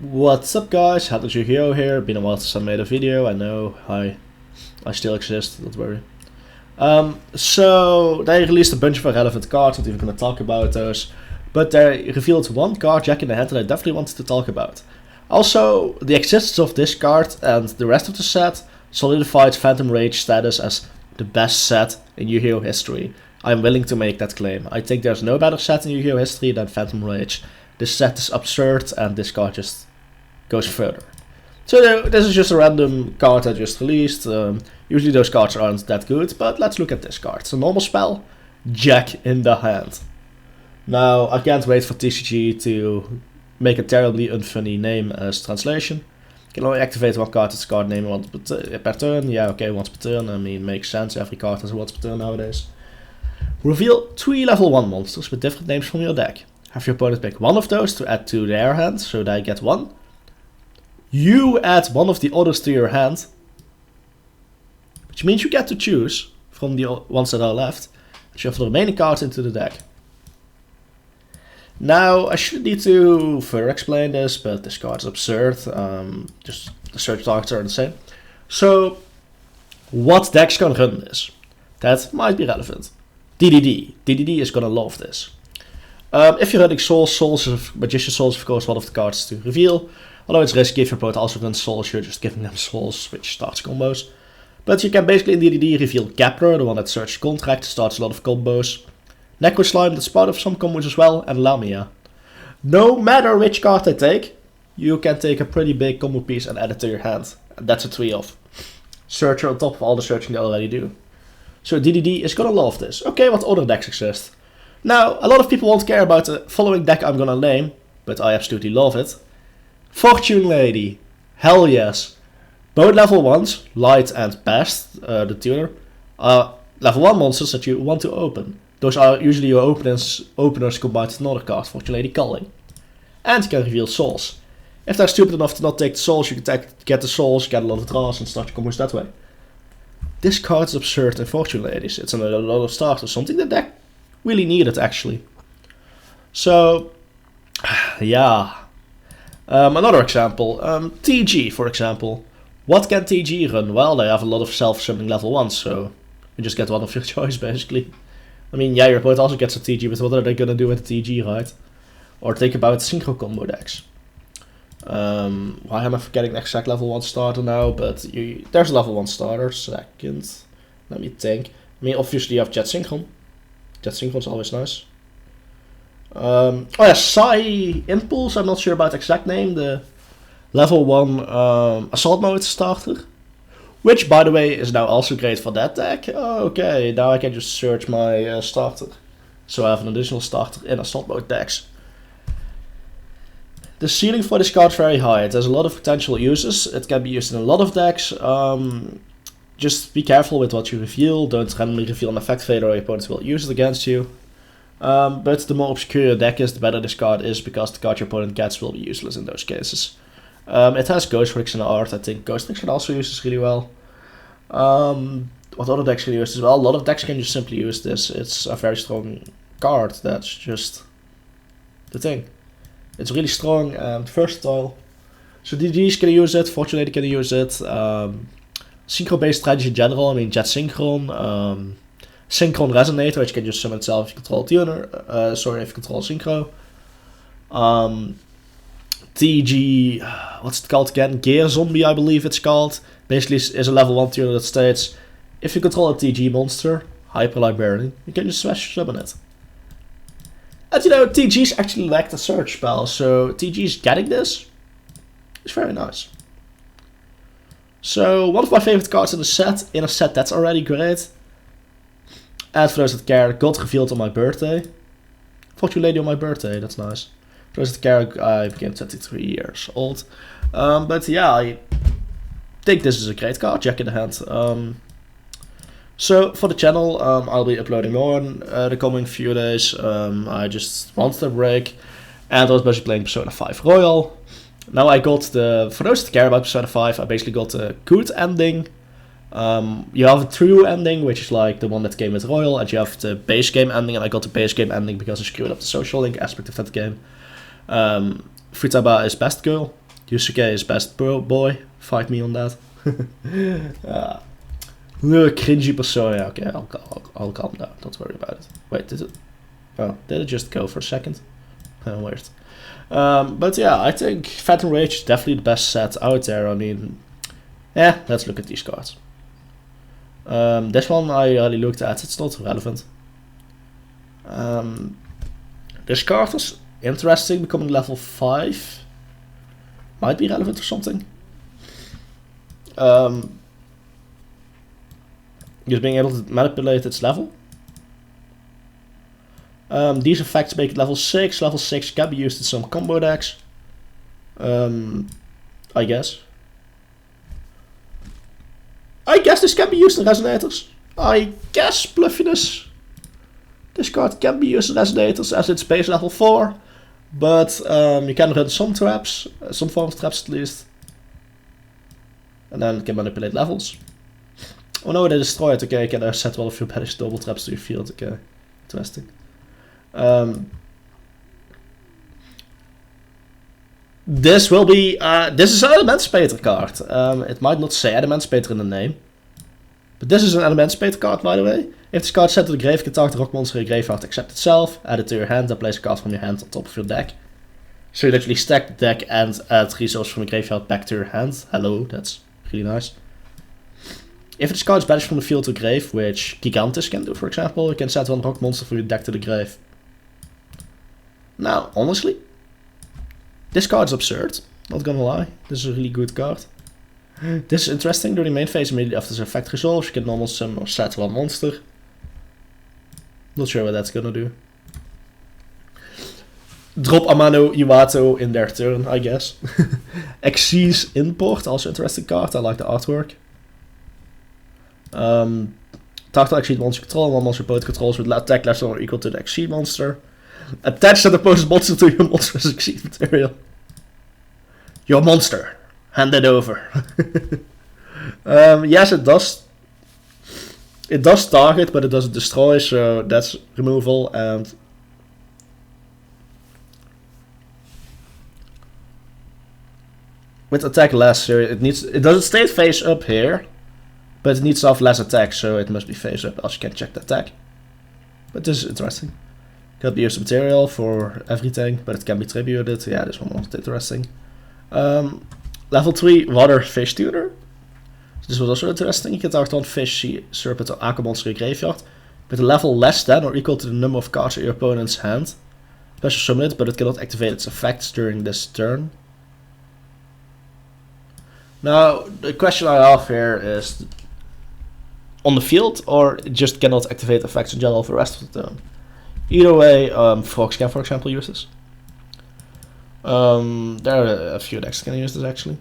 What's up guys, Yu-Gi-Oh here, been a while since I made a video, I know, I still exist, don't worry. So they released a bunch of irrelevant cards, not even gonna talk about those, but they revealed one card, Jack in the Hand, that I definitely wanted to talk about. Also, the existence of this card and the rest of the set solidified Phantom Rage status as the best set in Yu-Gi-Oh history. I'm willing to make that claim. I think there's no better set in Yu-Gi-Oh history than Phantom Rage. This set is absurd and this card just goes further. So this is just a random card I just released. Usually those cards aren't that good, but let's look at this card. It's a normal spell, Jack in the Hand. Now I can't wait for TCG to make a terribly unfunny name as translation. You can only activate one card, it's card name once per turn. Yeah, okay, once per turn. I mean, makes sense. Every card has a once per turn nowadays. Reveal 3 level 1 monsters with different names from your deck. Have your opponent pick one of those to add to their hand, so they get one. You add one of the others to your hand, which means you get to choose from the ones that are left, and shuffle the remaining cards into the deck. Now, I shouldn't need to further explain this, but this card is absurd. Just the search targets are insane. So, what decks can run this? That might be relevant. DDD. DDD is gonna love this. If you're running Souls, Magician Souls, of course, one of the cards to reveal. Although it's risky if your opponent also runs Souls, you're just giving them Souls, which starts combos. But you can basically in DDD reveal Kepler, the one that searches Contract, starts a lot of combos. Necro Slime, that's part of some combos as well, and Lamia. No matter which card they take, you can take a pretty big combo piece and add it to your hand. And that's a 3-off. Searcher on top of all the searching they already do. So DDD is gonna love this. Okay, what other decks exist? Now, a lot of people won't care about the following deck I'm gonna name, but I absolutely love it. Fortune Lady. Hell yes. Both level 1s, Light and Best, the tuner, are level 1 monsters that you want to open. Those are usually your openers combined with another card, Fortune Lady Culling. And you can reveal Souls. If they're stupid enough to not take the Souls, you can get the Souls, get a lot of draws, and start your combos that way. This card is absurd in Fortune Ladies. It's a lot of starters, something the deck really needed actually. So, yeah. Another example, TG for example. What can TG run? Well, they have a lot of self-summoning level 1s, so you just get one of your choice basically. I mean, yeah, your opponent also gets a TG, but what are they gonna do with the TG, right? Or think about synchro combo decks. Why am I forgetting the exact level 1 starter now? But there's a level 1 starter. Second, let me think. I mean, obviously you have Jet Synchron. Jet Synchron's always nice. Oh yeah, Psy Impulse, I'm not sure about the exact name. The level 1 Assault Mode starter. Which, by the way, is now also great for that deck. Okay, now I can just search my starter. So I have an additional starter in Assault Mode decks. The ceiling for this card is very high. It has a lot of potential uses. It can be used in a lot of decks. Just be careful with what you reveal. Don't randomly reveal an effect fader or your opponent will use it against you. But the more obscure your deck is, the better this card is, because the card your opponent gets will be useless in those cases. It has Ghost Ricks in the art. I think Ghost Ricks can also use this really well. What other decks can use this? Well, a lot of decks can just simply use this. It's a very strong card. That's just the thing. It's really strong and versatile. So DDs can use it, Fortune Lady can use it. Synchro-based strategy in general, I mean Jet Synchron, Synchron Resonator, which can just summon itself if you control tuner, if you control Synchro. TG, what's it called again? Gear Zombie, I believe it's called. Basically is a level 1 tuner that states, if you control a TG monster, Hyper Librarian, you can just smash summon it. And you know, TG's actually lacked a search spell, so TG's getting this is very nice. So, one of my favorite cards in a set that's already great. And for those that care, got revealed on my birthday. Fortune Lady on my birthday, that's nice. For those that care, I became 23 years old. But yeah, I think this is a great card, Jack in the Hand. So, for the channel, I'll be uploading more in the coming few days. I just wanted a break, and I was basically playing Persona 5 Royal. Now I got for those that care about Persona 5, I basically got the good ending. You have a true ending, which is like the one that came with Royal, and you have the base game ending, and I got the base game ending because I screwed up the social link aspect of that game. Futaba is Best Girl, Yusuke is best boy. Fight me on that. Cringy persona. Okay, I'll calm down. Don't worry about it. Wait, did it just go for a second? Weird. But yeah, I think Phantom Rage is definitely the best set out there. I mean, yeah, let's look at these cards. This one I already looked at. It's not relevant. This card is interesting, becoming level 5. Might be relevant or something. Just being able to manipulate its level. These effects make it level 6. Level 6 can be used in some combo decks. I guess. This can be used in Resonators. I guess Bluffiness. This card can be used in Resonators as it's base level 4. But you can run some traps. Some form of traps at least. And then it can manipulate levels. Oh no, they destroy it. Okay, can I set one of your banish double traps to your field? Okay, interesting. This will be, this is an Emancipator card. It might not say Emancipator in the name. But this is an Emancipator card, by the way. If this card is sent to the grave, you can target the rock monster in your graveyard except itself. Add it to your hand and place a card from your hand on top of your deck. So you literally stack the deck and add resources from your graveyard back to your hand. Hello, that's really nice. If this card is banished from the field to grave, which Gigantis can do, for example, you can send one rock monster from your deck to the grave. Now, honestly, this card is absurd. Not gonna lie, this is a really good card. This is interesting. During the main phase, immediately after this effect resolves, you can normal summon or set one monster. Not sure what that's gonna do. Drop Amano Iwato in their turn, I guess. Xyz Import, also interesting card. I like the artwork. Target Exceed monster control. One monster opponent controls with attack less than or equal to the Exceed monster. Attach that opposing monster to your monster's Exceed material. Your monster. Hand it over. Yes, it does. It does target, but it doesn't destroy, so that's removal. And with attack less, so it doesn't stay face up here, but it needs to have less attack, so it must be face up. Else you can check the attack. But this is interesting. Can be used material for everything, but it can be tributed. Yeah, this one was interesting. Level 3 Water Fish Tutor. This was also interesting. You can target one fish, serpent, or aqua monster in your graveyard with a level less than or equal to the number of cards in your opponent's hand. Special summon it, but it cannot activate its effects during this turn. Now, the question I have here is on the field, or it just cannot activate effects in general for the rest of the turn. Either way, Frogs can, for example, use this. There are a few decks that can use this actually.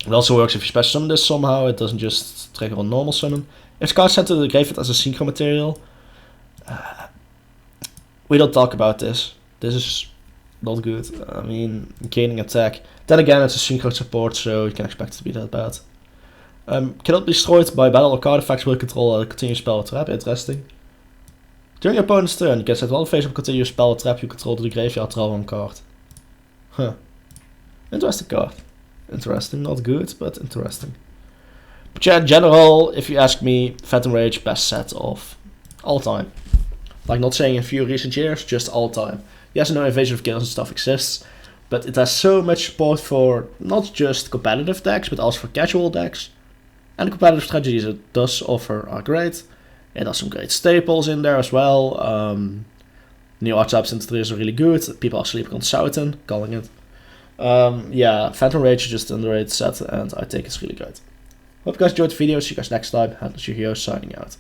It also works if you special summon this somehow. It doesn't just trigger on normal summon. If this card is sent to the graveyard as a synchro material, we don't talk about this. This is not good. I mean, gaining attack. Then again, it's a synchro support, so you can expect it to be that bad. Cannot be destroyed by battle or card effects will control a continuous spell or trap. Interesting. During your opponent's turn, you can set one face up continuous spell or trap you control to the graveyard, draw one card. Huh. Interesting card. Interesting, not good, but interesting. But yeah, in general, if you ask me, Phantom Rage, best set of all time. Like not saying in a few recent years, just all time. Yes, I know Invasion of Chaos and stuff exists, but it has so much support for not just competitive decks, but also for casual decks. And the competitive strategies it does offer are great. It has some great staples in there as well. New Archetypes into 3 is really good. People are sleeping on Southern, calling it. Yeah, Phantom Rage is just an underrated set, and I think it's really great. Hope you guys enjoyed the video. See you guys next time. And it's your hero signing out.